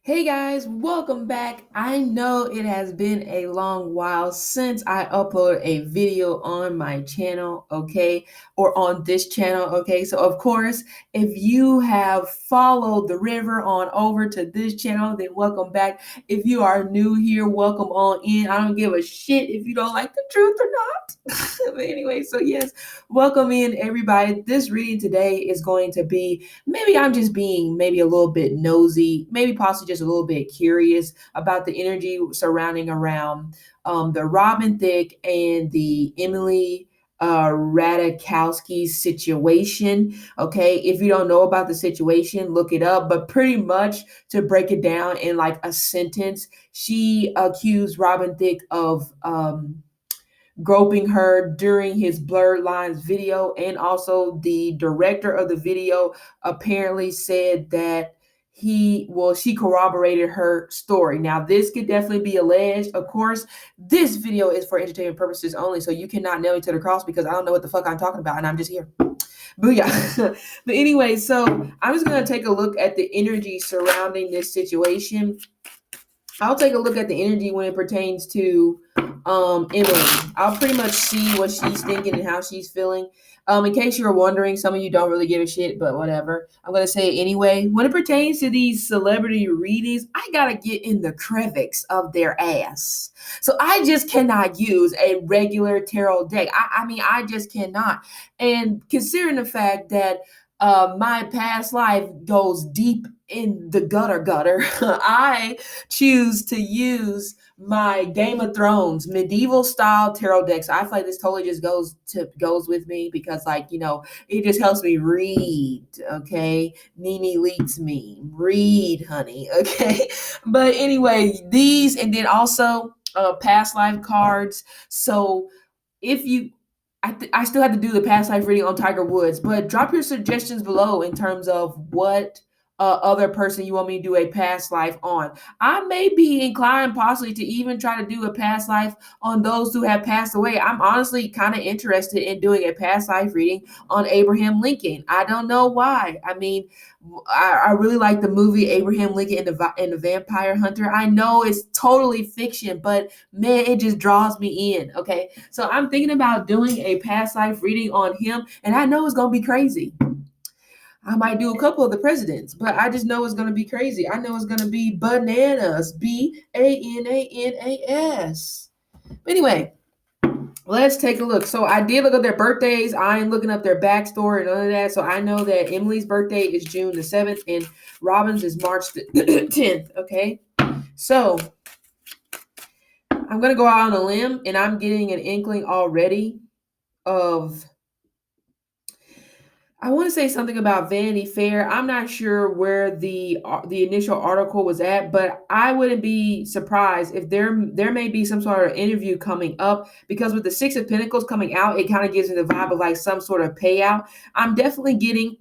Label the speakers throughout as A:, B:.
A: Hey guys, welcome back. I know it has been a long while since I uploaded a video on my channel, okay, or on this channel, okay. So, of course, if you have followed the river on over to this channel, then welcome back. If you are new here, welcome on in. I don't give a shit if you don't like the truth or not. But anyway, so yes, welcome in everybody. This reading today is going to be maybe I'm just being maybe a little bit nosy, maybe possibly just a little bit curious about the energy surrounding around the Robin Thicke and the Emily Ratajkowski situation. Okay, if you don't know about the situation, look it up. But pretty much to break it down in like a sentence, she accused Robin Thicke of groping her during his Blurred Lines video. And also, the director of the video apparently said that she corroborated her story. Now, this could definitely be alleged. Of course, this video is for entertainment purposes only, so you cannot nail me to the cross because I don't know what the fuck I'm talking about, and I'm just here. Booyah. But anyway, so I'm just going to take a look at the energy surrounding this situation. I'll take a look at the energy when it pertains to Emily. I'll pretty much see what she's thinking and how she's feeling. In case you're wondering, some of you don't really give a shit, but whatever. I'm gonna say it anyway. When it pertains to these celebrity readings, I gotta get in the crevice of their ass. So I just cannot use a regular tarot deck. I mean, I just cannot. And considering the fact that my past life goes deep in the gutter, I choose to use my Game of Thrones medieval style tarot decks. I feel like this totally just goes with me because, like, it just helps me read. Okay, Nene Leaks me read, honey. Okay, but anyway, these and then also past life cards. So if you I still have to do the past life reading on Tiger Woods, but drop your suggestions below in terms of what other person you want me to do a past life on. I may be inclined possibly to even try to do a past life on those who have passed away. I'm honestly kind of interested in doing a past life reading on Abraham Lincoln. I don't know why. I mean, I really like the movie Abraham Lincoln and the Vampire Hunter. I know it's totally fiction, but man, it just draws me in. Okay, so I'm thinking about doing a past life reading on him, and I know it's gonna be crazy. I might do a couple of the presidents, but I just know it's gonna be crazy. I know it's gonna be bananas. Bananas. But anyway, let's take a look. So I did look up their birthdays. I ain't looking up their backstory and none of that. So I know that Emily's birthday is June the 7th and Robin's is March the 10th. Okay. So I'm going to go out on a limb and I'm getting an inkling already of, I want to say something about Vanity Fair. I'm not sure where the initial article was at, but I wouldn't be surprised if there may be some sort of interview coming up, because with the Six of Pentacles coming out, it kind of gives me the vibe of like some sort of payout. I'm definitely getting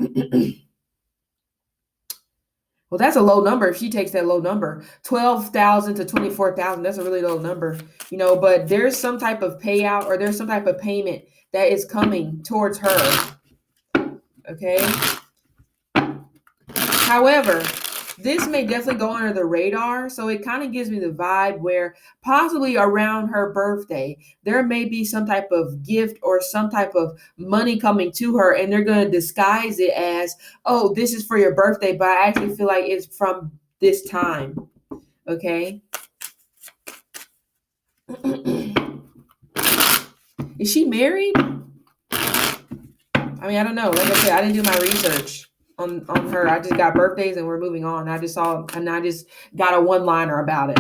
A: well, that's a low number if she takes that low number. 12,000 to 24,000, that's a really low number, but there's some type of payout or there's some type of payment that is coming towards her. Okay. However, this may definitely go under the radar. So it kind of gives me the vibe where possibly around her birthday, there may be some type of gift or some type of money coming to her, and they're going to disguise it as, oh, this is for your birthday. But I actually feel like it's from this time. Okay. Is she married? I mean, I don't know. Like I said, I didn't do my research on her. I just got birthdays and we're moving on. I just saw and I just got a one-liner about it.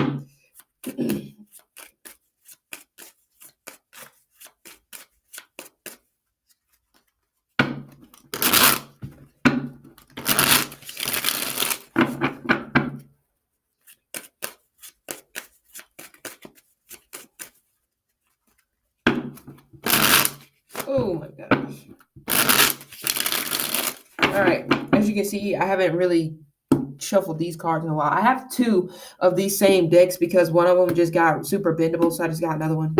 A: Oh my gosh. All right. As you can see, I haven't really shuffled these cards in a while. I have two of these same decks because one of them just got super bendable, so I just got another one.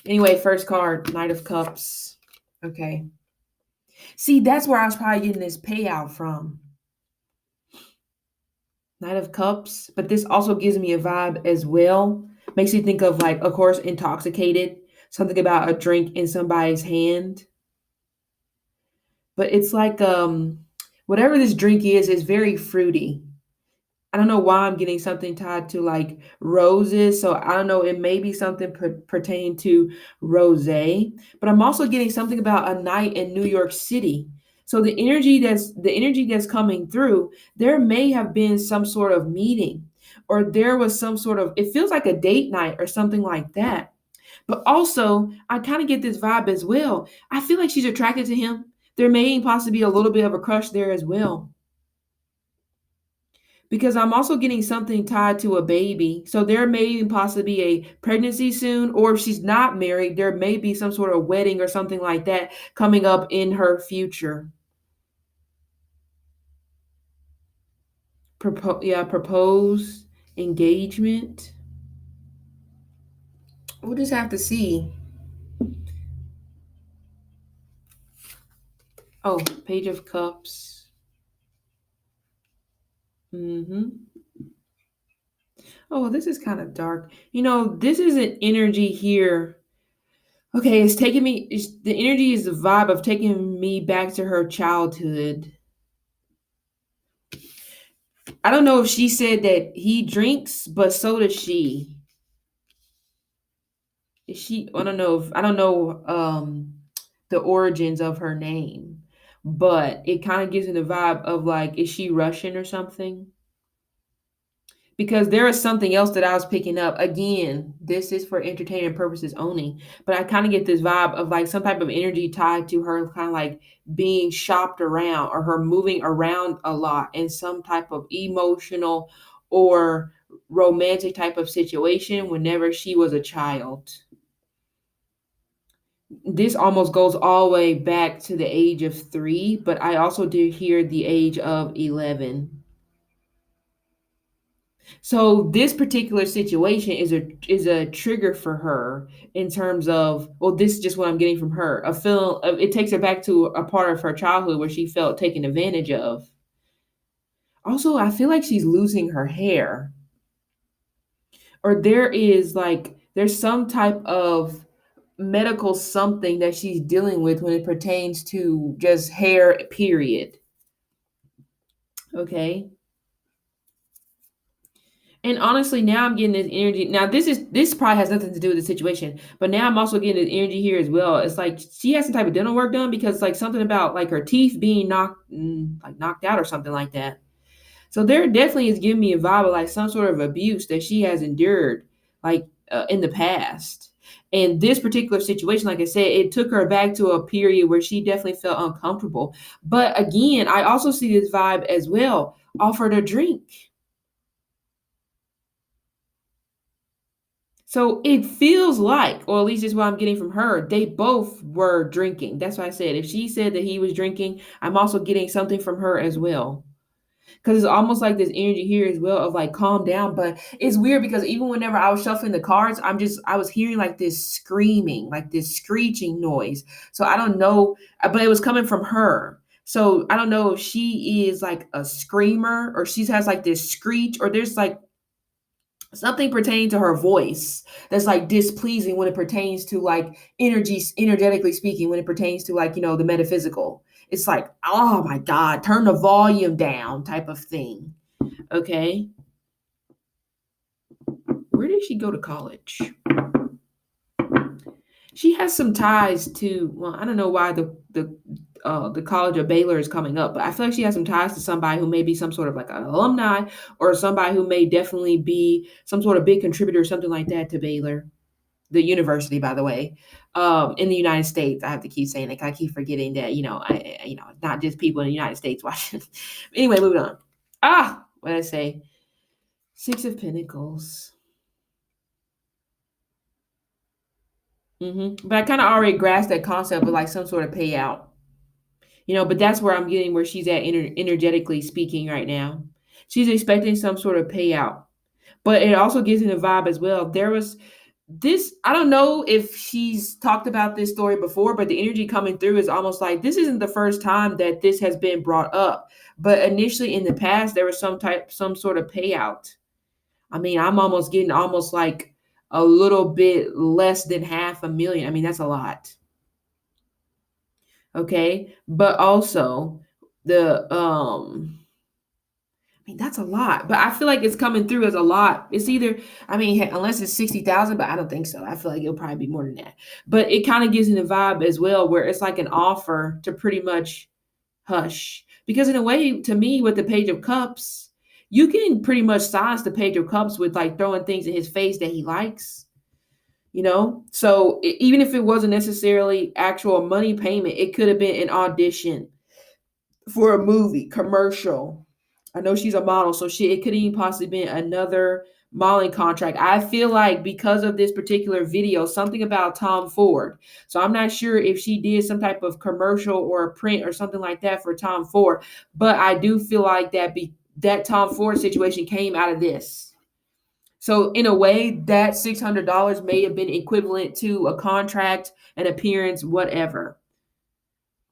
A: Anyway, first card, Knight of Cups. Okay. See, that's where I was probably getting this payout from. Knight of Cups, but this also gives me a vibe as well. Makes me think of like, of course, intoxicated, something about a drink in somebody's hand. But it's like whatever this drink is very fruity. I don't know why I'm getting something tied to like roses. So I don't know. It may be something pertaining to rosé, but I'm also getting something about a night in New York City. So the energy that's coming through, there may have been some sort of meeting, or there was some sort of, it feels like a date night or something like that. But also, I kind of get this vibe as well. I feel like she's attracted to him. There may possibly be a little bit of a crush there as well, because I'm also getting something tied to a baby. So there may even possibly be a pregnancy soon, or if she's not married, there may be some sort of wedding or something like that coming up in her future. Propose, engagement. We'll just have to see. Oh, Page of Cups. Mm-hmm. Oh, this is kind of dark. This is an energy here. Okay, the energy is the vibe of taking me back to her childhood. I don't know if she said that he drinks, but so does she. Is she? I don't know the origins of her name, but it kind of gives me the vibe of like, is she Russian or something? Because there is something else that I was picking up. Again, this is for entertainment purposes only, but I kind of get this vibe of like some type of energy tied to her kind of like being shopped around, or her moving around a lot in some type of emotional or romantic type of situation whenever she was a child. This almost goes all the way back to the age of 3, but I also do hear the age of 11. So this particular situation is a trigger for her in terms of, well, this is just what I'm getting from her. A film, it takes her back to a part of her childhood where she felt taken advantage of. Also, I feel like she's losing her hair, or there's some type of medical something that she's dealing with when it pertains to just hair, period. Okay. And honestly, now I'm getting this energy. Now, this probably has nothing to do with the situation, but now I'm also getting this energy here as well. It's like she has some type of dental work done, because it's like something about like her teeth being knocked out or something like that. So there definitely is giving me a vibe of like some sort of abuse that she has endured, like in the past. And this particular situation, like I said, it took her back to a period where she definitely felt uncomfortable. But again, I also see this vibe as well. Offered a drink. So it feels like, or at least is what I'm getting from her, they both were drinking. That's why I said, if she said that he was drinking, I'm also getting something from her as well. Because it's almost like this energy here as well of like, calm down. But it's weird because even whenever I was shuffling the cards, I was hearing like this screaming, like this screeching noise. So I don't know, but it was coming from her. So I don't know if she is like a screamer, or she has like this screech, or there's like something pertaining to her voice that's like displeasing when it pertains to like energetically speaking, when it pertains to like, the metaphysical. It's like, oh my God, turn the volume down type of thing. Okay. Where did she go to college? She has some ties to, well, I don't know why the College of Baylor is coming up, but I feel like she has some ties to somebody who may be some sort of like an alumni, or somebody who may definitely be some sort of big contributor or something like that to Baylor, the university, by the way, in the United States. I have to keep saying it. I keep forgetting that, not just people in the United States watching. Anyway, moving on. What did I say? Six of Pentacles. But I kind of already grasped that concept of like some sort of payout, but that's where I'm getting where she's at energetically speaking right now. She's expecting some sort of payout, but it also gives me the vibe as well. this, I don't know if she's talked about this story before, but the energy coming through is almost like this isn't the first time that this has been brought up. But initially in the past, there was some sort of payout. I mean, I'm almost getting almost like a little bit less than 500,000. I mean, that's a lot. Okay. But also the I mean, that's a lot, but I feel like it's coming through as a lot. It's either, I mean, unless it's 60,000, but I don't think so. I feel like it'll probably be more than that. But it kind of gives me the vibe as well, where it's like an offer to pretty much hush. Because in a way, to me, with the Page of Cups, you can pretty much silence the Page of Cups with like throwing things in his face that he likes, you know? So even if it wasn't necessarily actual money payment, it could have been an audition for a movie, commercial. I know she's a model, so it could even possibly be another modeling contract. I feel like because of this particular video, something about Tom Ford. So I'm not sure if she did some type of commercial or a print or something like that for Tom Ford, but I do feel like that Tom Ford situation came out of this. So in a way, that $600 may have been equivalent to a contract, an appearance, whatever.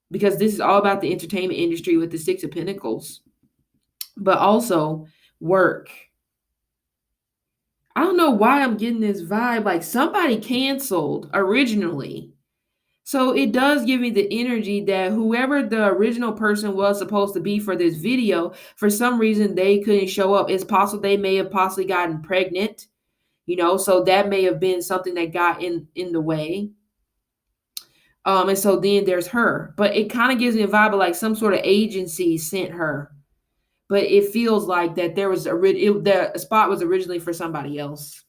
A: Because this is all about the entertainment industry with the Six of Pentacles, but also work. I don't know why I'm getting this vibe like somebody canceled originally. So it does give me the energy that whoever the original person was supposed to be for this video, for some reason they couldn't show up. It's possible they may have possibly gotten pregnant, you know, so that may have been something that got in the way. And so then there's her, but it kind of gives me a vibe of like some sort of agency sent her, but it feels like that there was the spot was originally for somebody else.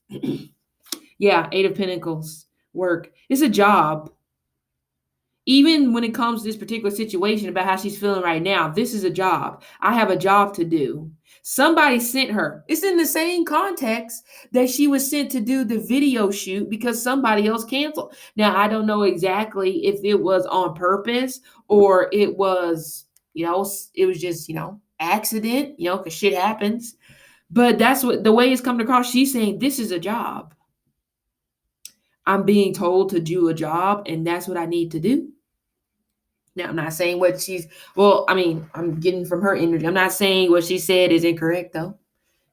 A: Yeah, Eight of Pentacles, work. It's a job. Even when it comes to this particular situation about how she's feeling right now, this is a job. I have a job to do. Somebody sent her. It's in the same context that she was sent to do the video shoot because somebody else canceled. Now, I don't know exactly if it was on purpose or it was, it was just, accident, because shit happens. But that's what the way it's coming across. She's saying, this is a job. I'm being told to do a job, and that's what I need to do. Now, I'm not saying I'm getting from her energy. I'm not saying what she said is incorrect, though.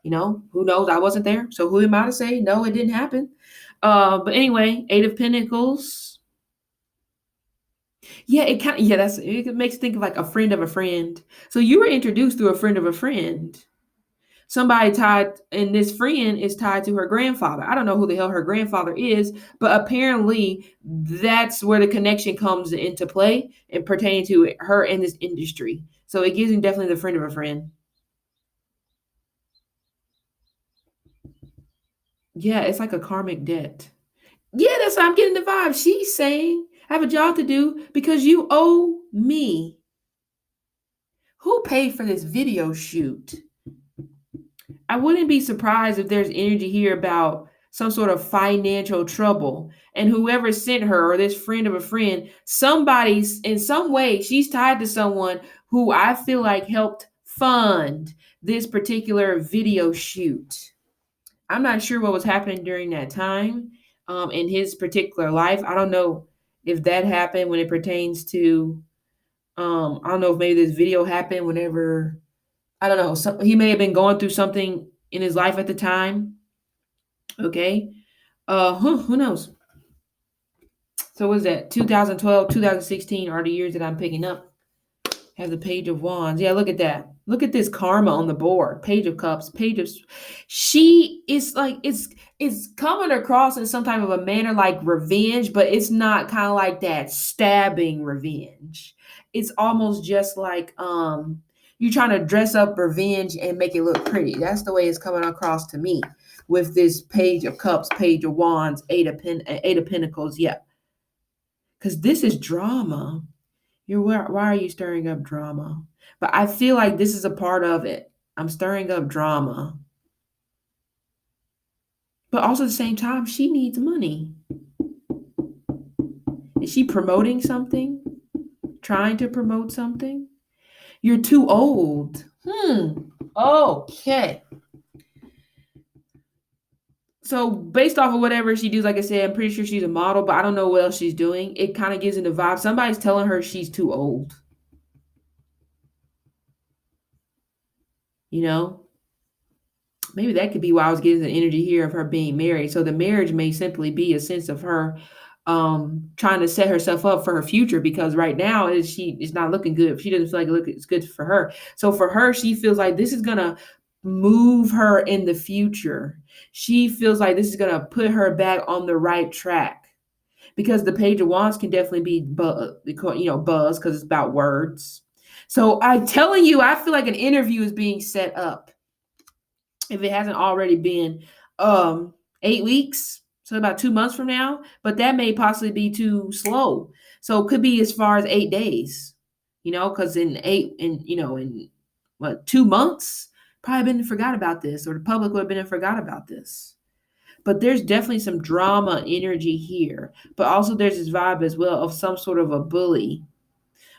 A: Who knows? I wasn't there. So who am I to say, no, it didn't happen? But anyway, Eight of Pentacles. Yeah, it makes you think of like a friend of a friend. So you were introduced through a friend of a friend. Somebody tied, and this friend is tied to her grandfather. I don't know who the hell her grandfather is, but apparently that's where the connection comes into play and pertaining to her in this industry. So it gives him definitely the friend of a friend. Yeah, it's like a karmic debt. Yeah, that's what I'm getting the vibe. She's saying, I have a job to do because you owe me. Who paid for this video shoot? I wouldn't be surprised if there's energy here about some sort of financial trouble. And whoever sent her or this friend of a friend, somebody's in some way, she's tied to someone who I feel like helped fund this particular video shoot. I'm not sure what was happening during that time in his particular life. I don't know if that happened when it pertains to, I don't know if maybe this video happened whenever, I don't know. He may have been going through something in his life at the time. Okay. Who knows? So what is that? 2012, 2016 are the years that I'm picking up. Have the Page of Wands. Yeah, look at that. Look at this karma on the board. Page of Cups, Page of. She is like it's coming across in some type of a manner like revenge, but it's not kind of like that stabbing revenge. It's almost just like you're trying to dress up revenge and make it look pretty. That's the way it's coming across to me with this Page of Cups, Page of Wands, Eight of Pentacles. Yeah, because this is drama. Why are you stirring up drama? But I feel like this is a part of it. I'm stirring up drama. But also at the same time, she needs money. Is she promoting something? Trying to promote something? You're too old. Okay. So based off of whatever she does, like I said, I'm pretty sure she's a model, but I don't know what else she's doing. It kind of gives in the vibe. Somebody's telling her she's too old, you know? Maybe that could be why I was getting the energy here of her being married. So the marriage may simply be a sense of her trying to set herself up for her future because right now is not looking good. She doesn't feel like it's good for her. So for her, she feels like this is gonna move her in the future. She feels like this is gonna put her back on the right track because the Page of Wands can definitely be buzz because it's about words. So I'm telling you, I feel like an interview is being set up if it hasn't already been 8 weeks, so about 2 months from now, but that may possibly be too slow. So it could be as far as 8 days, because in what 2 months, probably been forgot about this, or the public would have been forgot about this. But there's definitely some drama energy here. But also there's this vibe as well of some sort of a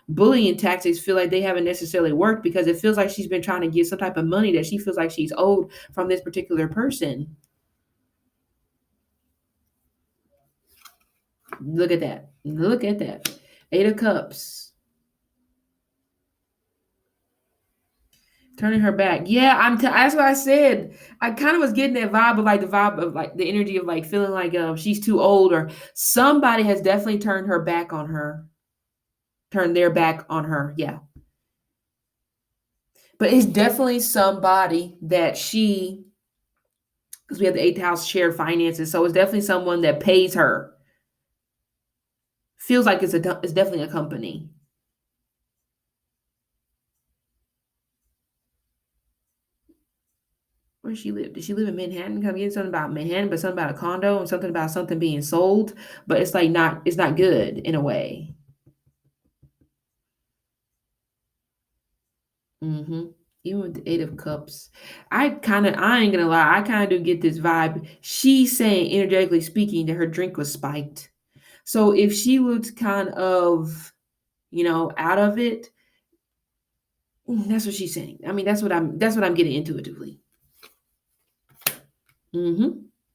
A: bullying tactics feel like they haven't necessarily worked because it feels like she's been trying to get some type of money that she feels like she's owed from this particular person. Look at that. Look at that. 8 of Cups. Turning her back. Yeah, that's what I said. I kind of was getting that vibe of like the vibe of like the energy of like feeling like she's too old or somebody has definitely turned her back on her. Turned their back on her. Yeah. But it's definitely somebody that because we have the eighth house shared finances. So it's definitely someone that pays her. Feels like it's definitely a company. Where does she live? Did she live in Manhattan? Because I'm getting something about Manhattan, but something about a condo and something about something being sold. But it's not good in a way. hmm Even with the 8 of Cups, I ain't gonna lie, I kind of do get this vibe. She's saying, energetically speaking, that her drink was spiked. So if she looked kind of, out of it, that's what she's saying. I mean, that's what I'm getting intuitively.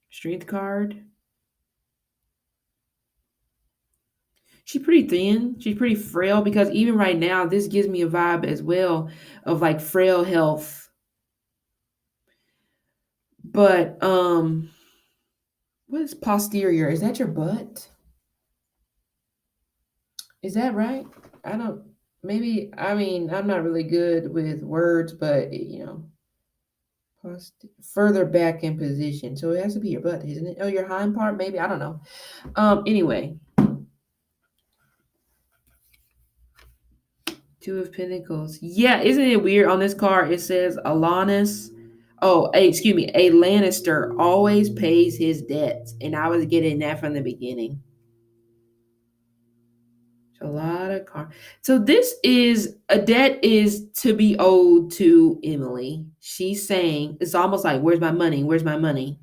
A: Strength card. She's pretty thin. She's pretty frail because even right now, this gives me a vibe as well of like frail health. But what is posterior? Is that your butt? Is that right? I don't. Maybe. I mean, I'm not really good with words, but further back in position. So it has to be your butt, isn't it? Oh, your hind part, maybe. I don't know. Anyway, 2 of Pentacles. Yeah, isn't it weird? On this card, it says Alanis. Oh, excuse me. A Lannister always pays his debts, and I was getting that from the beginning. A lot of car. So this is a debt is to be owed to Emily. She's saying it's almost like, "Where's my money? Where's my money?"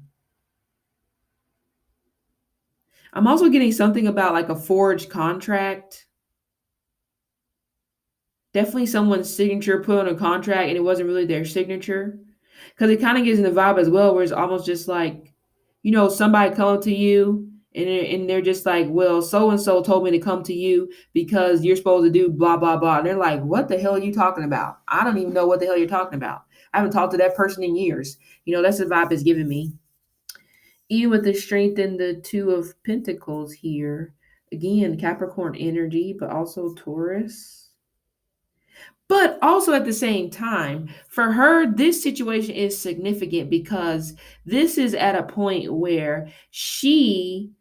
A: I'm also getting something about like a forged contract. Definitely someone's signature put on a contract and it wasn't really their signature. Because it kind of gives in the vibe as well, where it's almost just like, somebody come to you and they're just like, well, so and so told me to come to you because you're supposed to do blah blah blah. And they're like, what the hell are you talking about? I don't even know what the hell you're talking about. I haven't talked to that person in years. That's the vibe it's giving me. Even with the strength in the 2 of Pentacles here, again, Capricorn energy, but also Taurus. But also at the same time, for her, this situation is significant because this is at a point where she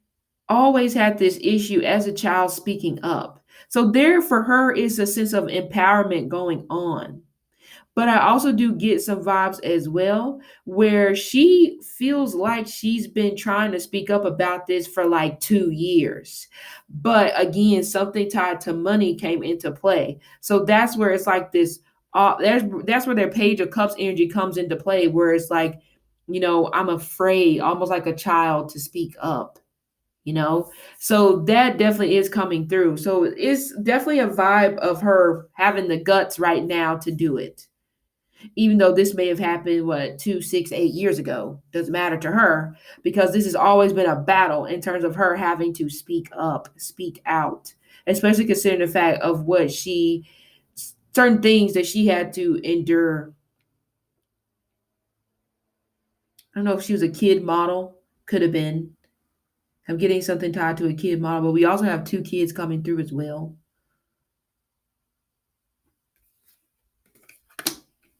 A: always had this issue as a child speaking up. So there for her is a sense of empowerment going on. But I also do get some vibes as well where she feels like she's been trying to speak up about this for like 2 years. But again, something tied to money came into play. So that's where it's like this that's where their Page of Cups energy comes into play where it's like, I'm afraid, almost like a child to speak up. So that definitely is coming through. So it's definitely a vibe of her having the guts right now to do it. even though this may have happened, what, 2, 6, 8 years ago. Doesn't matter to her because this has always been a battle in terms of her having to speak up, speak out, especially considering the fact of what certain things that she had to endure. I don't know if she was a kid model, could have been. I'm getting something tied to a kid model, but we also have two kids coming through as well.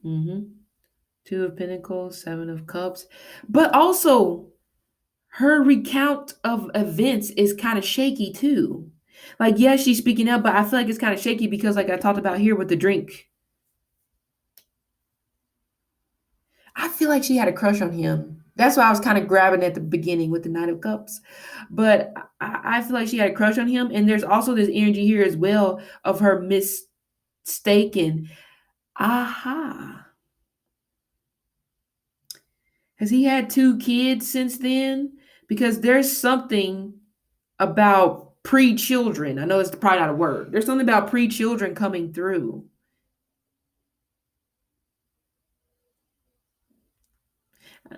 A: hmm Two of Pentacles, Seven of Cups. But also, her recount of events is kind of shaky too. Like, yes, she's speaking up, but I feel like it's kind of shaky because, like I talked about here with the drink, I feel like she had a crush on him. That's why I was kind of grabbing at the beginning with the Knight of Cups. But I feel like she had a crush on him. And there's also this energy here as well of her mistaken. Aha. Has he had two kids since then? Because there's something about pre-children. I know it's probably not a word. There's something about pre-children coming through.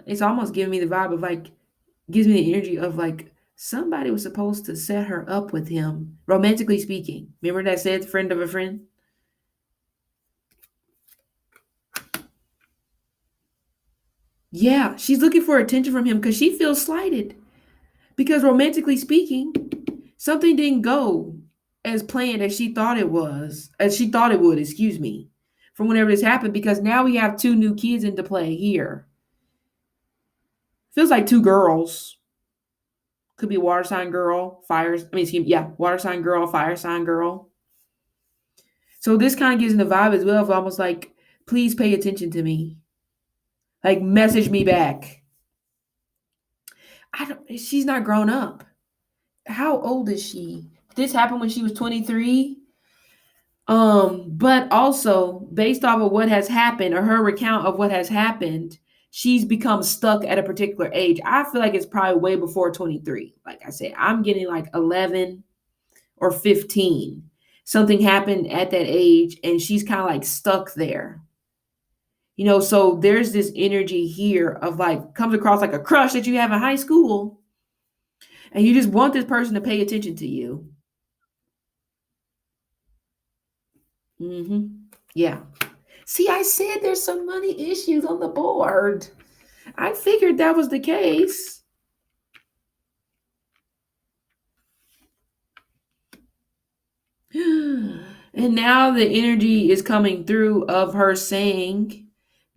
A: It's almost giving me the vibe of like, gives me the energy of like somebody was supposed to set her up with him, romantically speaking. Remember that said friend of a friend? Yeah, she's looking for attention from him because she feels slighted. Because romantically speaking, something didn't go as planned as she thought it was, as she thought it would, excuse me, from whenever this happened, because now we have two new kids into play here. Feels like two girls. Could be water sign girl, water sign girl, fire sign girl. So this kind of gives me the vibe as well of almost like, please pay attention to me. Like message me back. She's not grown up. How old is she? This happened when she was 23. But also based off of what has happened or her recount of what has happened, she's become stuck at a particular age. I feel like it's probably way before 23. Like I said, I'm getting like 11 or 15. Something happened at that age and she's kind of like stuck there. So there's this energy here of like comes across like a crush that you have in high school and you just want this person to pay attention to you. Yeah. See, I said there's some money issues on the board. I figured that was the case. And now the energy is coming through of her saying,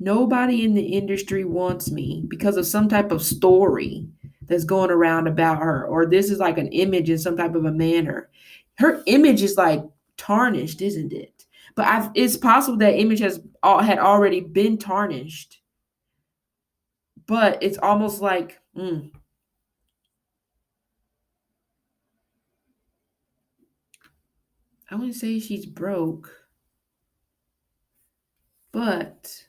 A: nobody in the industry wants me because of some type of story that's going around about her, or this is like an image in some type of a manner. Her image is like tarnished, isn't it? But it's possible that image had already been tarnished. But it's almost like, I wouldn't say she's broke, but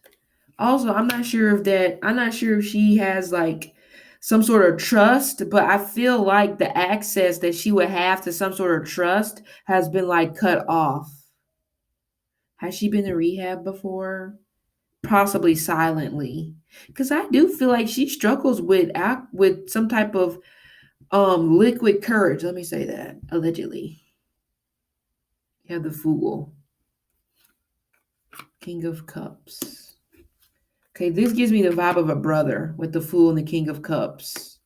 A: also I'm not sure if she has like some sort of trust, but I feel like the access that she would have to some sort of trust has been like cut off. Has she been to rehab before? Possibly silently. Because I do feel like she struggles with some type of liquid courage. Let me say that. Allegedly. You have the Fool. King of Cups. Okay, this gives me the vibe of a brother with the Fool and the King of Cups.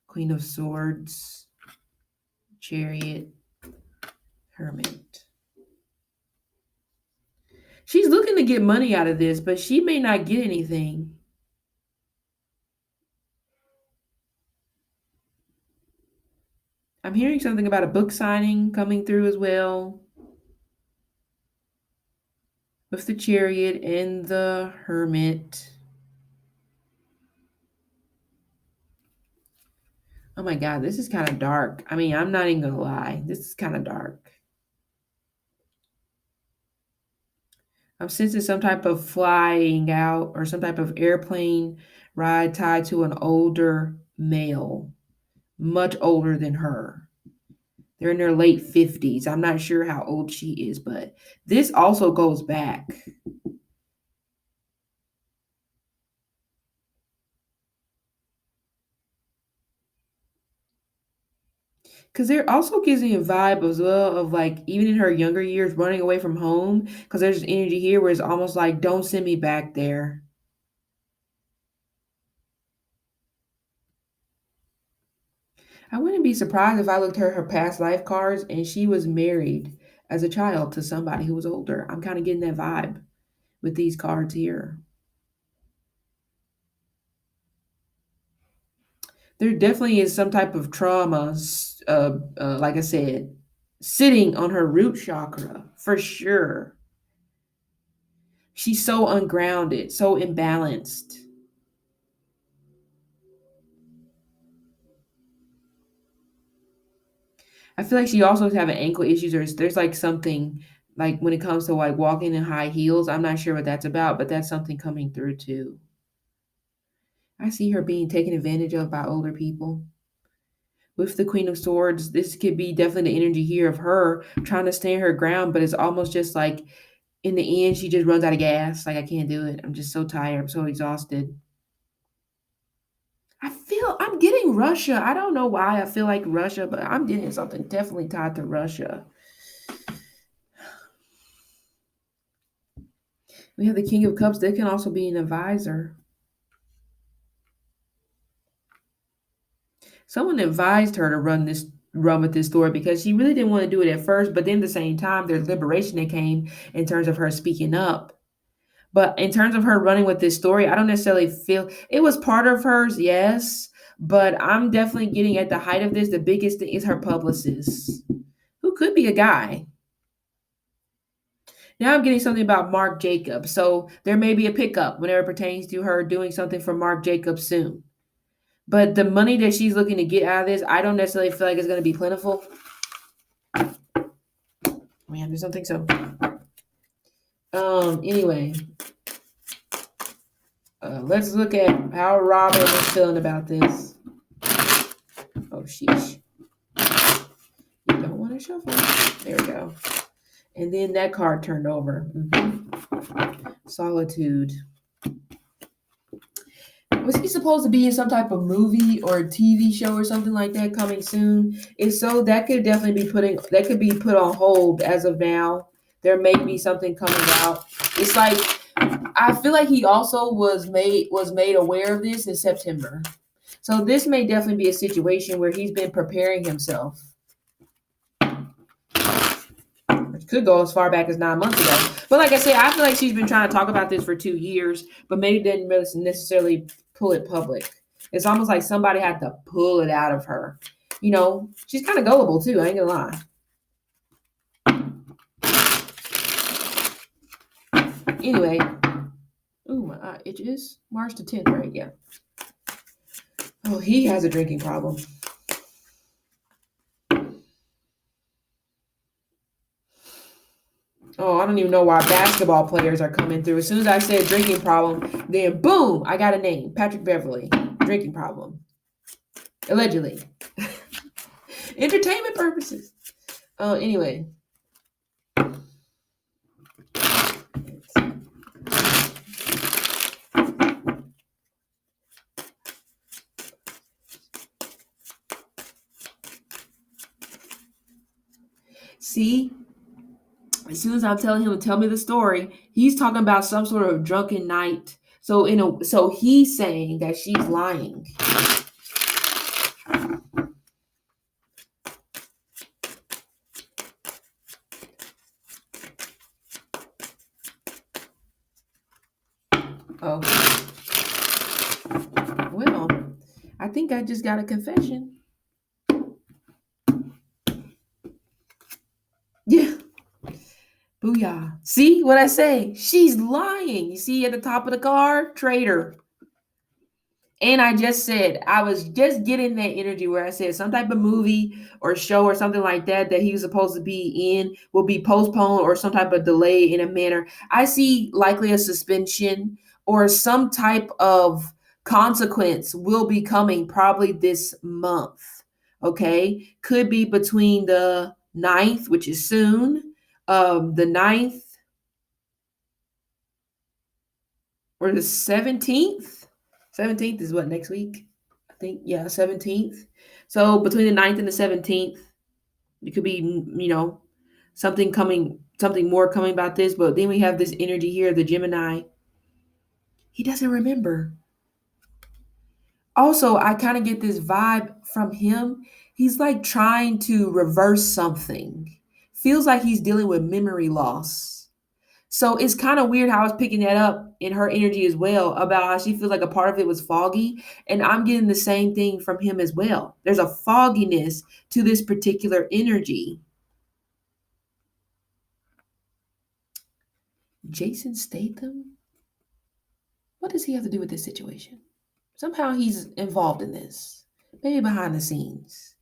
A: Queen of Swords. Chariot. Hermit. She's looking to get money out of this, but she may not get anything. I'm hearing something about a book signing coming through as well. With the Chariot and the Hermit. Oh my God, this is kind of dark. I mean, I'm not even gonna lie. This is kind of dark. I'm sensing some type of flying out or some type of airplane ride tied to an older male, much older than her. They're in their late 50s. I'm not sure how old she is, but this also goes back. Because there also gives me a vibe as well of like even in her younger years running away from home. Because there's energy here where it's almost like, don't send me back there. I wouldn't be surprised if I looked at her past life cards and she was married as a child to somebody who was older. I'm kind of getting that vibe with these cards here. There definitely is some type of trauma, like I said, sitting on her root chakra for sure. She's so ungrounded, so imbalanced. I feel like she also is having ankle issues, or there's like something like when it comes to like walking in high heels. I'm not sure what that's about, but that's something coming through too. I see her being taken advantage of by older people. With the Queen of Swords, this could be definitely the energy here of her trying to stand her ground, but it's almost just like in the end, she just runs out of gas. Like, I can't do it. I'm just so tired. I'm so exhausted. I'm getting Russia. I don't know why I feel like Russia, but I'm getting something definitely tied to Russia. We have the King of Cups. They can also be an advisor. Someone advised her to run with this story because she really didn't want to do it at first, but then at the same time, there's liberation that came in terms of her speaking up. But in terms of her running with this story, I don't necessarily feel it was part of hers, yes. But I'm definitely getting at the height of this. The biggest thing is her publicist, who could be a guy. Now I'm getting something about Mark Jacobs. So there may be a pickup whenever it pertains to her doing something for Mark Jacobs soon. But the money that she's looking to get out of this, I don't necessarily feel like it's going to be plentiful. Man, there's something so. Anyway, let's look at how Robin is feeling about this. Oh, sheesh. You don't want to shuffle. There we go. And then that card turned over. Solitude. Was he supposed to be in some type of movie or TV show or something like that coming soon? If so, that could definitely be put on hold as of now. There may be something coming out. It's like I feel like he also was made aware of this in September. So this may definitely be a situation where he's been preparing himself. It could go as far back as 9 months ago. But like I said, I feel like she's been trying to talk about this for 2 years, but maybe didn't really necessarily pull it public. It's almost like somebody had to pull it out of her. You know, she's kind of gullible too, I ain't gonna lie. Anyway, ooh, my eye itches. March the 10th, right? Yeah. Oh, he has a drinking problem. Oh, I don't even know why basketball players are coming through. As soon as I said drinking problem, then boom, I got a name. Patrick Beverly. Drinking problem. Allegedly. Entertainment purposes. Anyway. See, as soon as I'm telling him to tell me the story, he's talking about some sort of drunken night. So he's saying that she's lying. Oh. Well, I think I just got a confession. Yeah. Booyah. See what I say? She's lying. You see at the top of the card? Traitor. And I just said, I was just getting that energy where I said some type of movie or show or something like that he was supposed to be in will be postponed or some type of delay in a manner. I see likely a suspension or some type of consequence will be coming probably this month. Okay. Could be between the 9th, which is soon, the 9th or the 17th. 17th is what, next week? think, yeah, 17th. So between the 9th and the 17th, it could be, something more coming about this. But then we have this energy here, the Gemini. He doesn't remember. Also, I kind of get this vibe from him. He's like trying to reverse something. Feels like he's dealing with memory loss. So it's kind of weird how I was picking that up in her energy as well about how she feels like a part of it was foggy. And I'm getting the same thing from him as well. There's a fogginess to this particular energy. Jason Statham? What does he have to do with this situation? Somehow he's involved in this, maybe behind the scenes.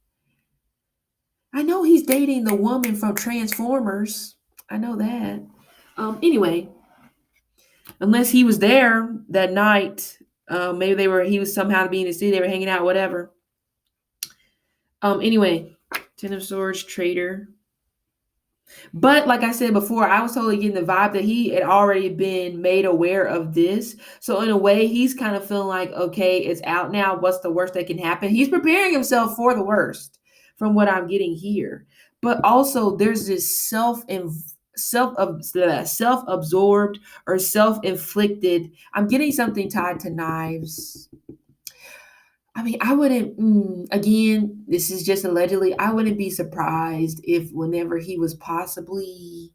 A: I know he's dating the woman from Transformers. I know that. Anyway, unless he was there that night, maybe he was somehow being in the city, they were hanging out, whatever. Anyway, Ten of Swords, Traitor. But like I said before, I was totally getting the vibe that he had already been made aware of this. So in a way, he's kind of feeling like, okay, it's out now. What's the worst that can happen? He's preparing himself for the worst from what I'm getting here. But also there's this self-absorbed or self-inflicted. I'm getting something tied to knives. I mean, I wouldn't, again, this is just allegedly, I wouldn't be surprised if whenever he was possibly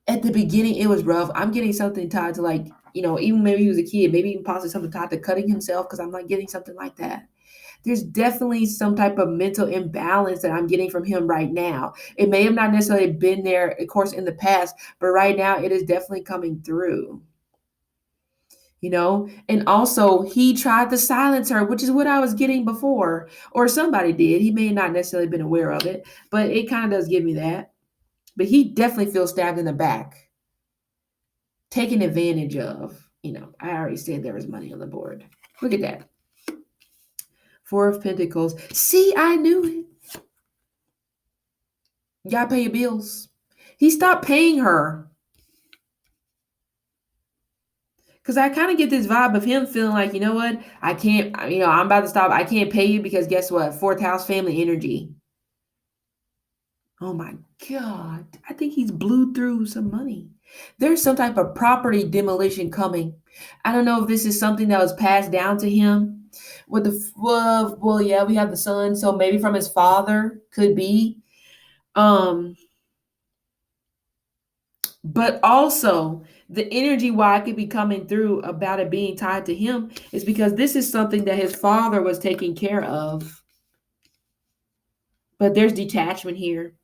A: at the beginning, it was rough. I'm getting something tied to like, even maybe he was a kid, maybe even possibly something tied to cutting himself because I'm not getting something like that. There's definitely some type of mental imbalance that I'm getting from him right now. It may have not necessarily been there, of course, in the past, but right now it is definitely coming through. And also he tried to silence her, which is what I was getting before, or somebody did. He may not necessarily been aware of it, but it kind of does give me that. But he definitely feels stabbed in the back, taken advantage of. I already said there was money on the board. Look at that. Four of Pentacles. See, I knew it. You gotta pay your bills. He stopped paying her. Because I kind of get this vibe of him feeling like, you know what? I can't, I'm about to stop. I can't pay you because guess what? Fourth house family energy. Oh my God. I think he's blew through some money. There's some type of property demolition coming. I don't know if this is something that was passed down to him. With well, yeah, we have the son. So maybe from his father, could be. But also the energy why it could be coming through about it being tied to him is because this is something that his father was taking care of. But there's detachment here.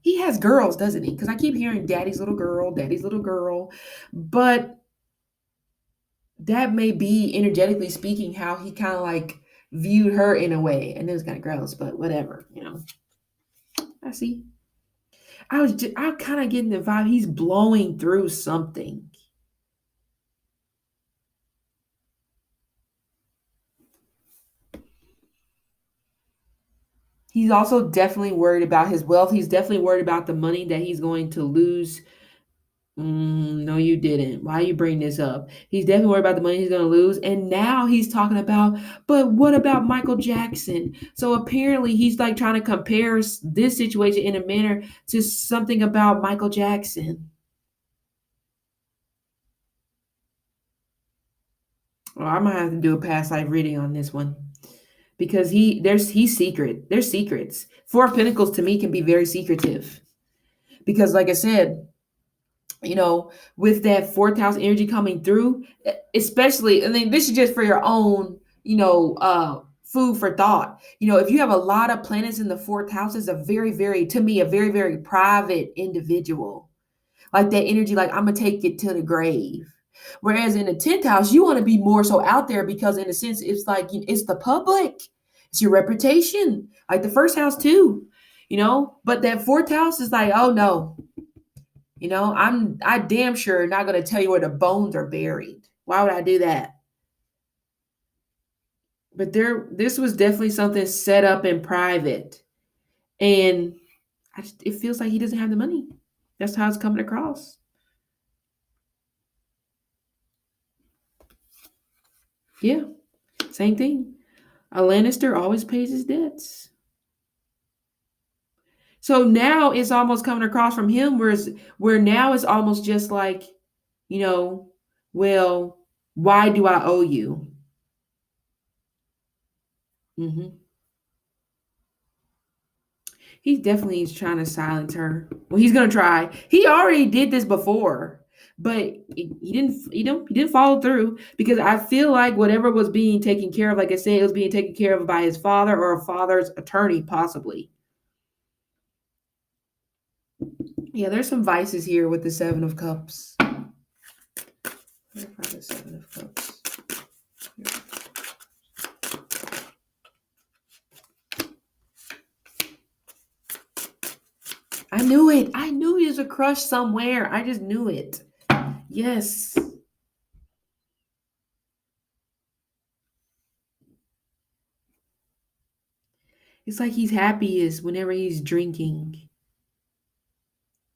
A: He has girls, doesn't he? Because I keep hearing daddy's little girl. But that may be energetically speaking how he kind of like viewed her in a way. And it was kind of gross, but whatever, I see. I'm kind of getting the vibe he's blowing through something. He's also definitely worried about his wealth. He's definitely worried about the money that he's going to lose. No, you didn't. Why you bring this up? He's definitely worried about the money he's going to lose. And now he's talking about, but what about Michael Jackson? So apparently he's like trying to compare this situation in a manner to something about Michael Jackson. Well, I might have to do a past life reading on this one because he's secret. There's secrets. Four of Pentacles to me can be very secretive because, like I said, with that fourth house energy coming through, especially, I mean, this is just for your own, food for thought. If you have a lot of planets in the fourth house, is a very, very, to me, a very, very private individual. Like that energy, like I'm gonna take it to the grave. Whereas in the 10th house, you want to be more so out there because in a sense, it's like it's the public, it's your reputation, like the first house too, but that fourth house is like, oh no, I damn sure not going to tell you where the bones are buried. Why would I do that? But this was definitely something set up in private. And it feels like he doesn't have the money. That's how it's coming across. Yeah, same thing. A Lannister always pays his debts. So now it's almost coming across from him, where now it's almost just like, you know, well, why do I owe you? Hmm. He definitely is trying to silence her. Well, he's gonna try. He already did this before, but he didn't. He didn't follow through because I feel like whatever was being taken care of, like I said, it was being taken care of by his father or a father's attorney, possibly. Yeah, there's some vices here with the Seven of Cups. Where are the Seven of Cups? I knew it. I knew he was a crush somewhere. I just knew it. Yes. It's like he's happiest whenever he's drinking.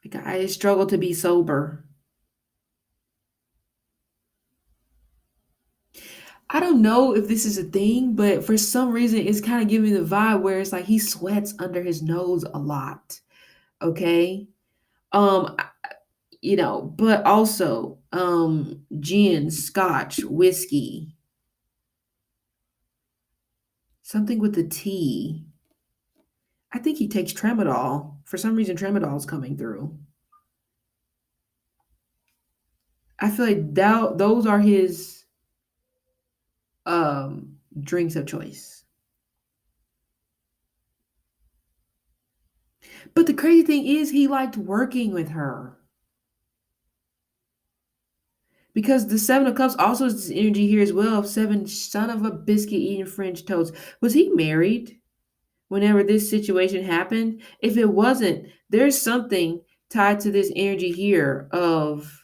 A: Like I struggle to be sober. I don't know if this is a thing, but for some reason it's kind of giving me the vibe where it's like he sweats under his nose a lot. Okay. Um, but also gin, scotch, whiskey, something with the tea. I think he takes tramadol. For some reason, tramadol's coming through. I feel like those are his drinks of choice. But the crazy thing is he liked working with her. Because the Seven of Cups also is this energy here as well. Seven, son of a biscuit eating French toast. Was he married whenever this situation happened? If it wasn't, there's something tied to this energy here of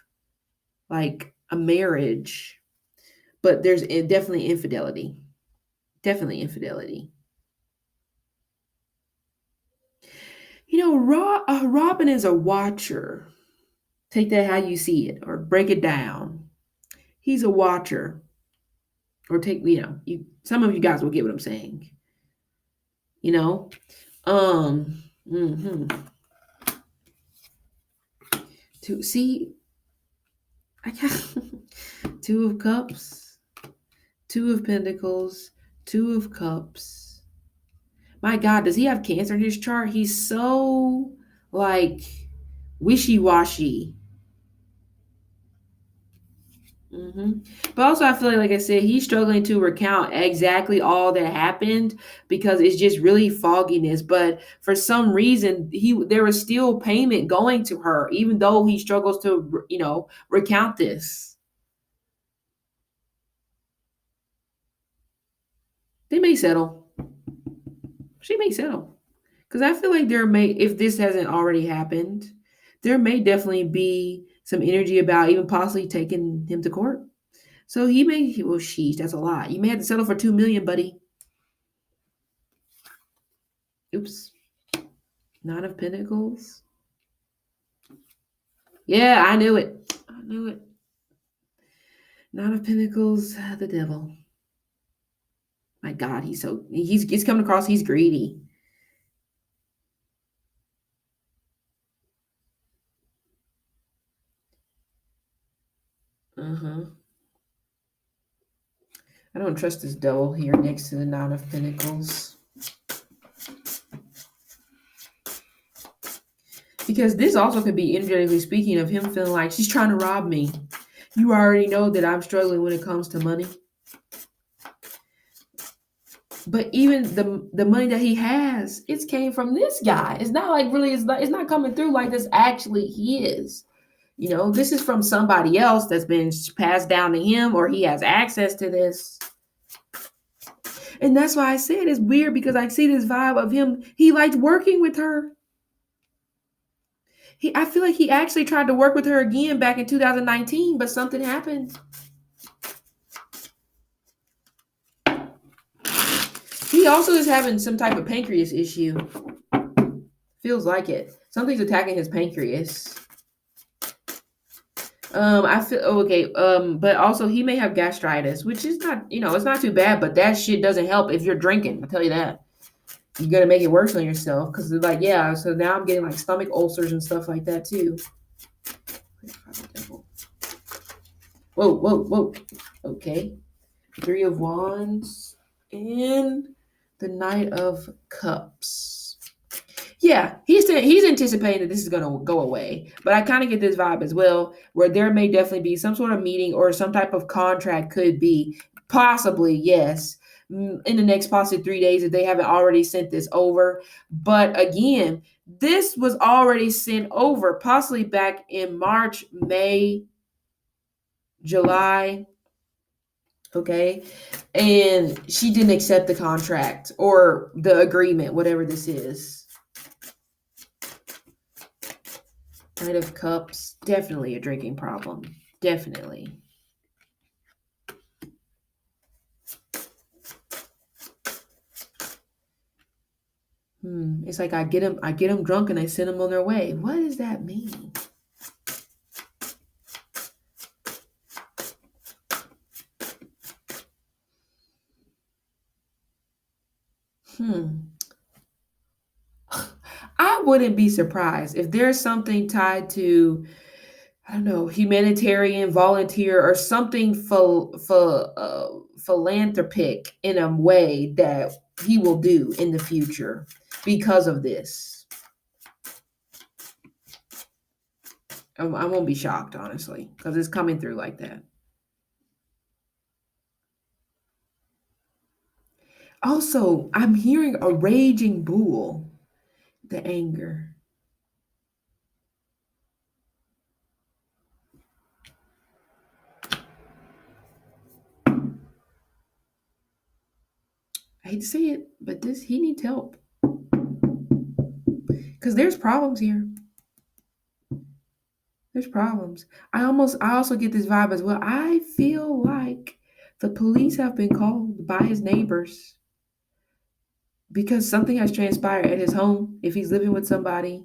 A: like a marriage. But there's definitely infidelity. Definitely infidelity. Robin is a watcher. Take that how you see it, or break it down. He's a watcher, or take you. Some of you guys will get what I'm saying. You know, mhm. To see, I got Two of Cups, Two of Pentacles, Two of Cups. My God, does he have Cancer in his chart? He's so like wishy washy. But also, I feel like I said, he's struggling to recount exactly all that happened because it's just really fogginess. But for some reason, there was still payment going to her, even though he struggles to, recount this. They may settle. She may settle because I feel like if this hasn't already happened, there may definitely be some energy about even possibly taking him to court. So he may, well, sheesh, that's a lot. You may have to settle for 2 million, buddy. Oops. Nine of Pentacles. Yeah, I knew it. I knew it. Nine of Pentacles, the devil. My God, he's coming across, he's greedy. Uh-huh. I don't trust this devil here next to the Nine of Pentacles. Because this also could be energetically speaking of him feeling like she's trying to rob me. You already know that I'm struggling when it comes to money. But even the money that he has, it's came from this guy. It's not like really, it's not coming through like this actually his. This is from somebody else that's been passed down to him, or he has access to this. And that's why I said it's weird, because I see this vibe of him. He liked working with her. I feel like he actually tried to work with her again back in 2019, but something happened. He also is having some type of pancreas issue. Feels like it. Something's attacking his pancreas. I feel okay. But also he may have gastritis, which is not, it's not too bad. But that shit doesn't help if you're drinking. I tell you that. You're gonna make it worse on yourself because, like, yeah. So now I'm getting like stomach ulcers and stuff like that too. Whoa, whoa, whoa. Okay. Three of Wands and the Knight of Cups. Yeah, he's anticipating that this is gonna go away, but I kind of get this vibe as well, where there may definitely be some sort of meeting or some type of contract. Could be possibly, yes, in the next possibly 3 days if they haven't already sent this over. But again, this was already sent over, possibly back in March, May, July. Okay, and she didn't accept the contract or the agreement, whatever this is. Knight of Cups, definitely a drinking problem. Definitely. It's like I get them drunk and I send them on their way. What does that mean? I wouldn't be surprised if there's something tied to, I don't know, humanitarian volunteer or something philanthropic in a way that he will do in the future because of this. I won't be shocked, honestly, because it's coming through like that. Also, I'm hearing a raging bull, the anger. I hate to say it, but he needs help because there's problems here. There's problems. I also get this vibe as well. I feel like the police have been called by his neighbors because something has transpired at his home if he's living with somebody.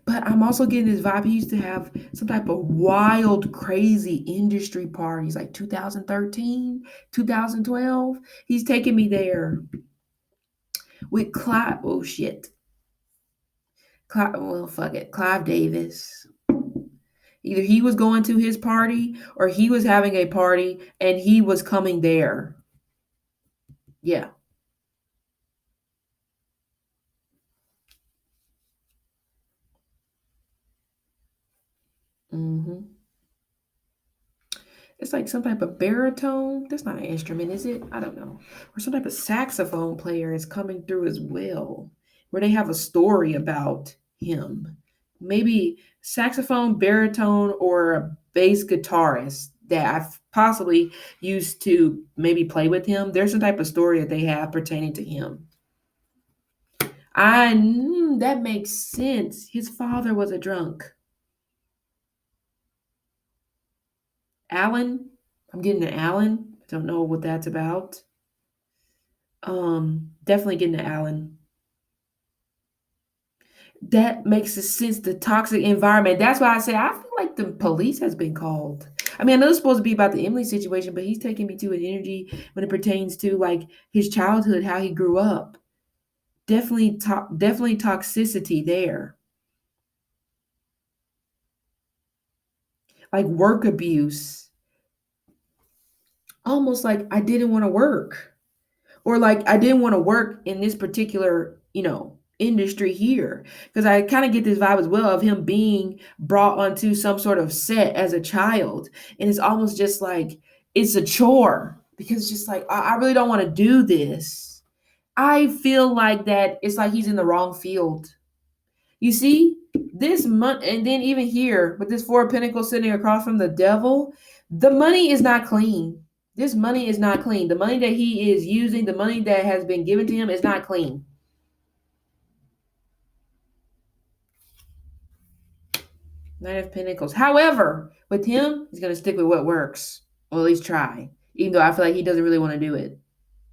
A: But I'm also getting this vibe. He used to have some type of wild, crazy industry parties like 2013, 2012. He's taking me there with Clive. Oh, shit. Well, fuck it. Clive Davis. Either he was going to his party or he was having a party and he was coming there. Yeah. hmm It's like some type of baritone. That's not an instrument, is it? I don't know. Or some type of saxophone player is coming through as well, where they have a story about him. Maybe saxophone, baritone, or a bass guitarist that I've possibly used to maybe play with him. There's some type of story that they have pertaining to him. That makes sense. His father was a drunk. Alan, I'm getting an Alan. I don't know what that's about. Definitely getting to Alan. That makes a sense. The toxic environment. That's why I say I feel like the police has been called. I mean, I know it's supposed to be about the Emily situation, but he's taking me to an energy when it pertains to like his childhood, how he grew up. Definitely toxicity there. Like work abuse. Almost like I didn't want to work. Or like I didn't want to work in this particular, industry here because I kind of get this vibe as well of him being brought onto some sort of set as a child, and it's almost just like it's a chore because it's just like I really don't want to do this. I feel like that it's like he's in the wrong field. You see, this month, and then even here with this Four of Pentacles sitting across from the Devil, the money is not clean. This money is not clean. The money that he is using, the money that has been given to him is not clean. Knight of Pentacles. However, with him, he's going to stick with what works, or at least try, even though I feel like he doesn't really want to do it.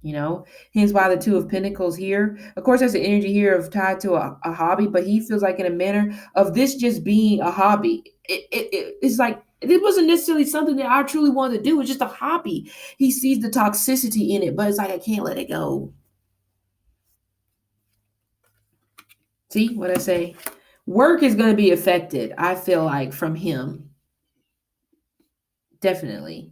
A: you know, hence why the Two of Pentacles here. Of course, there's the energy here of tied to a hobby, but he feels like in a manner of this just being a hobby. It's like it wasn't necessarily something that I truly wanted to do. It's just a hobby. He sees the toxicity in it, but it's like I can't let it go. See what I say? Work is going to be affected, I feel like, from him. Definitely.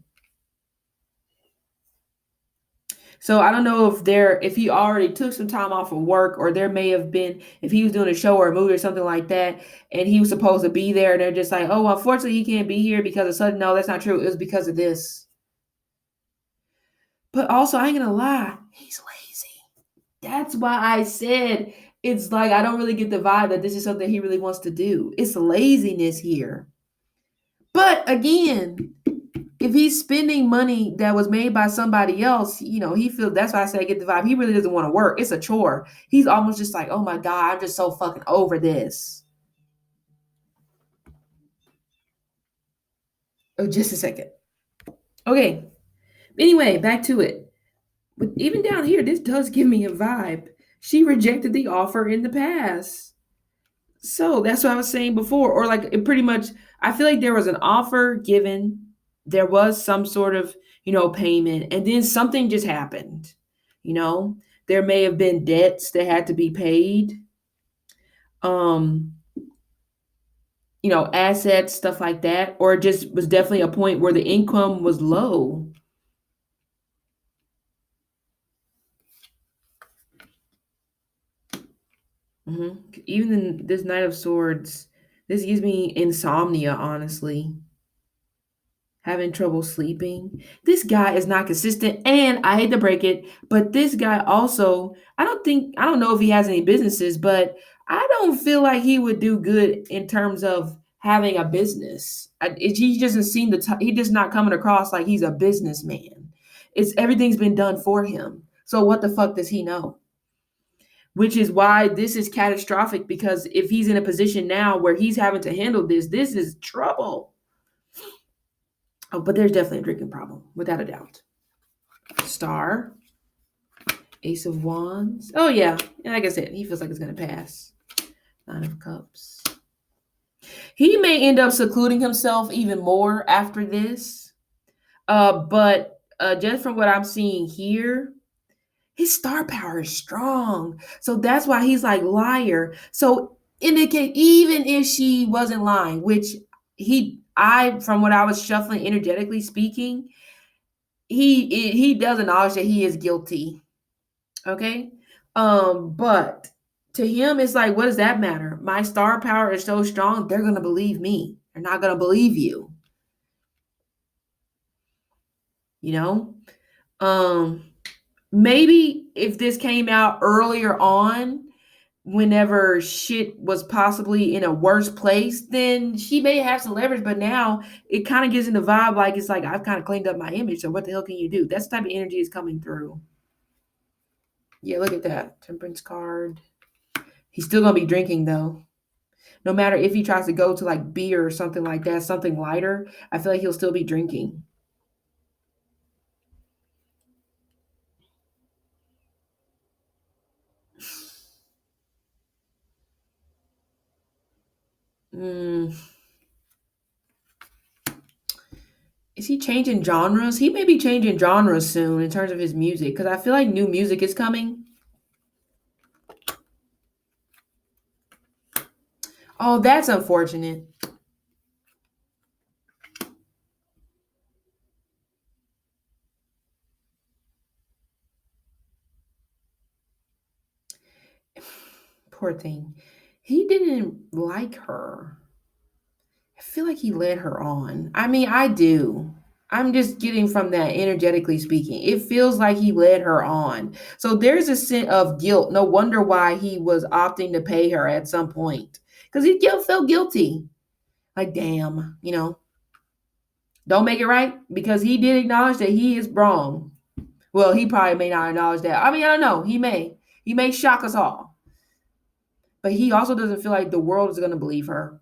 A: So I don't know if he already took some time off of work, or there may have been, if he was doing a show or a movie or something like that, and he was supposed to be there, and they're just like, oh, unfortunately he can't be here because of sudden. No, that's not true. It was because of this. But also, I ain't gonna lie, he's lazy. That's why I said it's like I don't really get the vibe that this is something he really wants to do. It's laziness here. But again, if he's spending money that was made by somebody else, he feels, that's why I say I get the vibe. He really doesn't want to work. It's a chore. He's almost just like, oh my God, I'm just so fucking over this. Oh, just a second. Okay. Anyway, back to it. But even down here, this does give me a vibe. She rejected the offer in the past. So that's what I was saying before. Or like it pretty much, I feel like there was an offer given, there was some sort of, payment, and then something just happened. You know, there may have been debts that had to be paid. Um, assets, stuff like that, or it just was definitely a point where the income was low. Even in this Knight of Swords, this gives me insomnia, honestly. Having trouble sleeping. This guy is not consistent, and I hate to break it, but this guy also, I don't know if he has any businesses, but I don't feel like he would do good in terms of having a business. He doesn't seem to, he just not coming across like he's a businessman. It's everything's been done for him. So what the fuck does he know? Which is why this is catastrophic, because if he's in a position now where he's having to handle this is trouble. Oh, but there's definitely a drinking problem, without a doubt. Star, Ace of Wands. Oh yeah, and like I said, he feels like it's gonna pass. Nine of Cups. He may end up secluding himself even more after this. But just from what I'm seeing here, his star power is strong. So that's why he's like liar. So indicate, even if she wasn't lying, which from what I was shuffling energetically speaking, he does acknowledge that he is guilty. Okay. But to him, it's like, what does that matter? My star power is so strong, they're gonna believe me. They're not gonna believe you. You know? Maybe if this came out earlier on, whenever shit was possibly in a worse place, then she may have some leverage. But now it kind of gives in the vibe like it's like I've kind of cleaned up my image. So what the hell can you do? That's the type of energy is coming through. Yeah, look at that. Temperance card. He's still gonna be drinking though. No matter if he tries to go to like beer or something like that, something lighter, I feel like he'll still be drinking. Mm. Is he changing genres? He may be changing genres soon in terms of his music, because I feel like new music is coming. Oh, that's unfortunate. Poor thing. He didn't like her. I feel like he led her on. I mean, I do. I'm just getting from that energetically speaking. It feels like he led her on. So there's a sense of guilt. No wonder why he was opting to pay her at some point. Because he felt guilty. Like, damn, don't make it right. Because he did acknowledge that he is wrong. Well, he probably may not acknowledge that. I mean, I don't know. He may. He may shock us all. But he also doesn't feel like the world is going to believe her.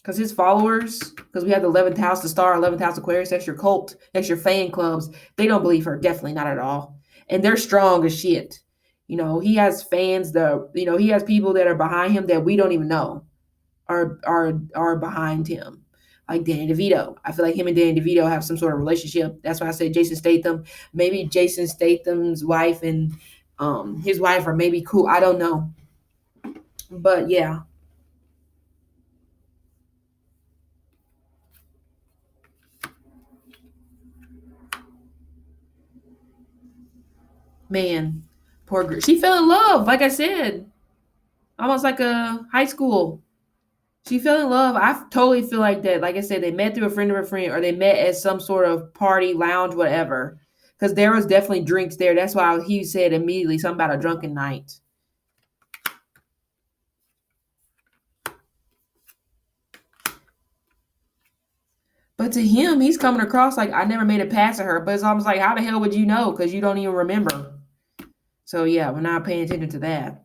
A: Because his followers, because we have the 11th house, the star, 11th house Aquarius, that's your cult, that's your fan clubs. They don't believe her. Definitely not at all. And they're strong as shit. He has fans he has people that are behind him that we don't even know are behind him. Like Danny DeVito. I feel like him and Danny DeVito have some sort of relationship. That's why I said Jason Statham. Maybe Jason Statham's wife and his wife are maybe cool. I don't know. But yeah. Man, poor girl. She fell in love, like I said. Almost like a high school. She fell in love. I totally feel like that. Like I said, they met through a friend of a friend, or they met at some sort of party, lounge, whatever. Because there was definitely drinks there. That's why he said immediately something about a drunken night. But to him, he's coming across like I never made a pass at her. But it's almost like, how the hell would you know? Because you don't even remember. So yeah, we're not paying attention to that.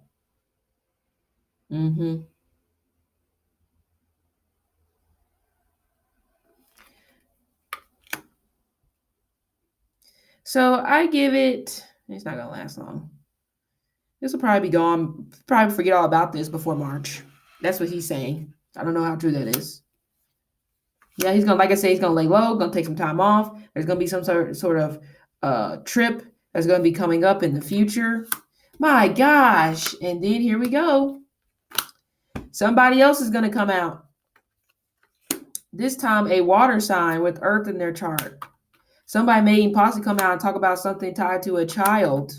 A: Mm-hmm. So I give it. It's not gonna last long. This will probably be gone. Probably forget all about this before March. That's what he's saying. I don't know how true that is. Yeah, he's gonna, like I say, he's gonna lay low, gonna take some time off. There's gonna be some sort of trip that's gonna be coming up in the future. My gosh! And then here we go. Somebody else is gonna come out. This time, a water sign with Earth in their chart. Somebody may even possibly come out and talk about something tied to a child.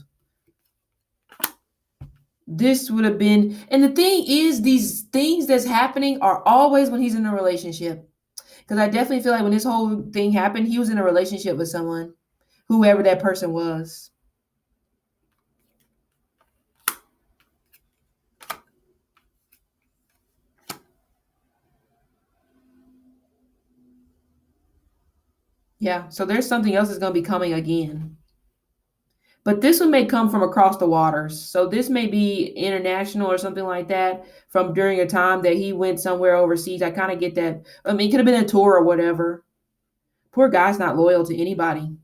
A: This would have been, and the thing is, these things that's happening are always when he's in a relationship. Because I definitely feel like when this whole thing happened, he was in a relationship with someone, whoever that person was. Yeah, so there's something else that's going to be coming again. But this one may come from across the waters. So this may be international or something like that from during a time that he went somewhere overseas. I kind of get that. I mean, it could have been a tour or whatever. Poor guy's not loyal to anybody.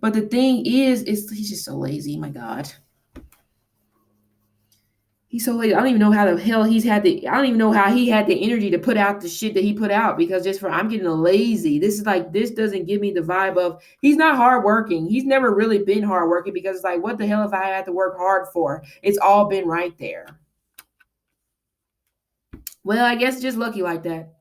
A: But the thing is he's just so lazy. My God. He's so lazy. I don't even know how the hell I don't even know how he had the energy to put out the shit that he put out because I'm getting lazy. This doesn't give me the vibe of he's not hardworking. He's never really been hardworking because it's like, what the hell if I had to work hard for? It's all been right there. Well, I guess just lucky like that.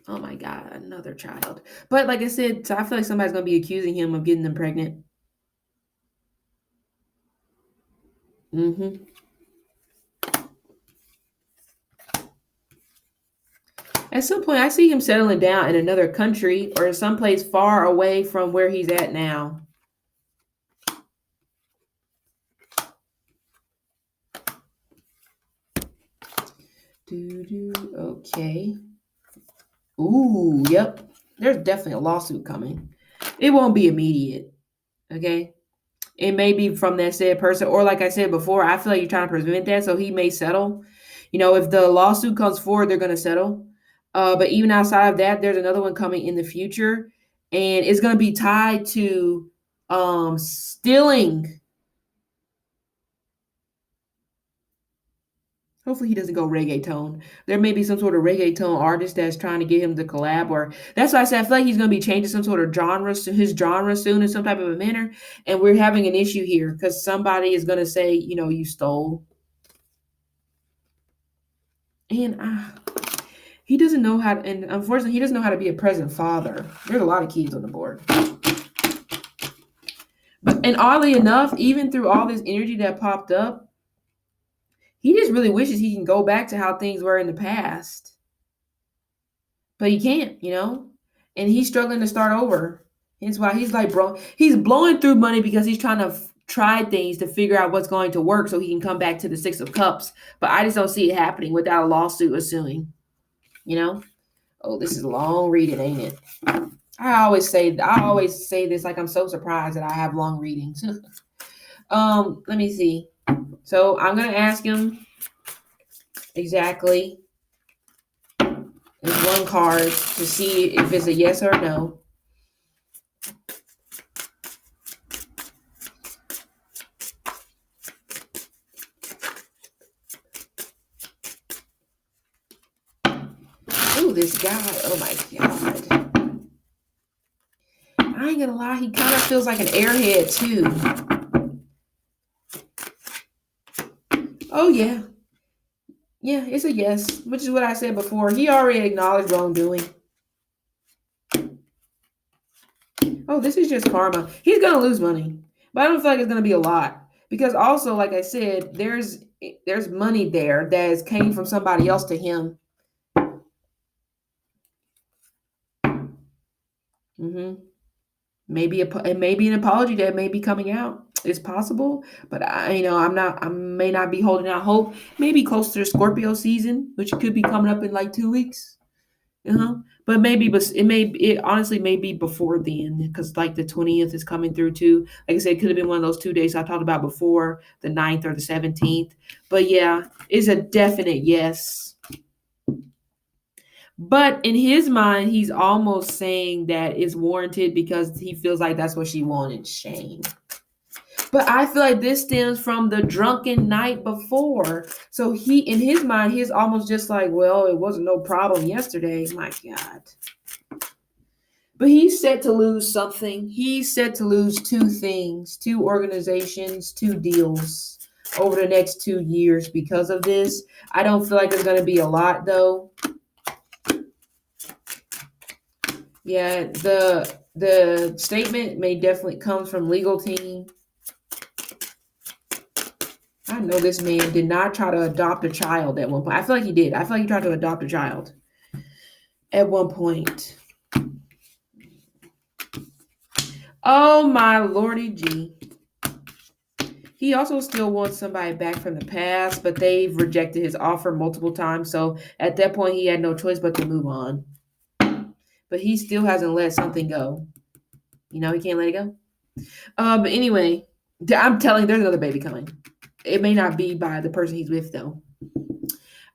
A: Oh my God, another child. But like I said, so I feel like somebody's going to be accusing him of getting them pregnant. Mm-hmm. At some point, I see him settling down in another country or someplace far away from where he's at now. Okay. Ooh, yep. There's definitely a lawsuit coming. It won't be immediate. Okay. It may be from that said person, or like I said before, I feel like you're trying to prevent that, so he may settle. If the lawsuit comes forward, they're going to settle. But even outside of that, there's another one coming in the future, and it's going to be tied to stealing. Hopefully he doesn't go reggaeton. There may be some sort of reggaeton artist that's trying to get him to collab, or that's why I said I feel like he's going to be changing some sort of genre, his genre soon in some type of a manner. And we're having an issue here because somebody is going to say, you stole. And he doesn't know how to, and unfortunately, he doesn't know how to be a present father. There's a lot of kids on the board. And oddly enough, even through all this energy that popped up, he just really wishes he can go back to how things were in the past. But he can't, and he's struggling to start over. Hence why he's like, bro, he's blowing through money because he's trying to try things to figure out what's going to work so he can come back to the Six of Cups. But I just don't see it happening without a lawsuit ensuing, Oh, this is long reading, ain't it? I always say this like I'm so surprised that I have long readings. Let me see. So I'm gonna ask him exactly. It's one card to see if it's a yes or no. Ooh, this guy. Oh my God. I ain't gonna lie, he kind of feels like an airhead too. Oh yeah. Yeah, it's a yes, which is what I said before. He already acknowledged wrongdoing. Oh, this is just karma. He's gonna lose money, but I don't feel like it's gonna be a lot because also, like I said, there's money there that has came from somebody else to him. hmm Maybe it may be an apology that may be coming out. It's possible, but I may not be holding out hope. Maybe close to the Scorpio season, which could be coming up in like 2 weeks. But maybe, but it honestly may be before then because like the 20th is coming through too. Like I said, it could have been one of those 2 days I talked about before, the 9th or the 17th. But yeah, it's a definite yes. But in his mind, he's almost saying that it's warranted because he feels like that's what she wanted, Shane. But I feel like this stems from the drunken night before. So he, in his mind, he's almost just like, well, it wasn't no problem yesterday. My God. But he's set to lose something. He's set to lose two things, two organizations, two deals over the next 2 years because of this. I don't feel like there's going to be a lot though. Yeah, the statement may definitely come from legal team. I know this man did not try to adopt a child at one point. I feel like he did. I feel like he tried to adopt a child at one point. Oh my lordy gee. He also still wants somebody back from the past, but they've rejected his offer multiple times. So at that point, he had no choice but to move on. But he still hasn't let something go. He can't let it go. But anyway, I'm telling you, there's another baby coming. It may not be by the person he's with, though.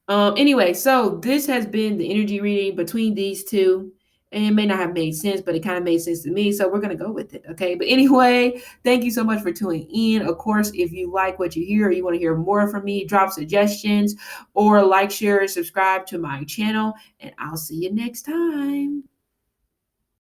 A: Anyway, so this has been the energy reading between these two. And it may not have made sense, but it kind of made sense to me. So we're going to go with it. Okay. But anyway, thank you so much for tuning in. Of course, if you like what you hear or you want to hear more from me, drop suggestions or like, share, and subscribe to my channel. And I'll see you next time.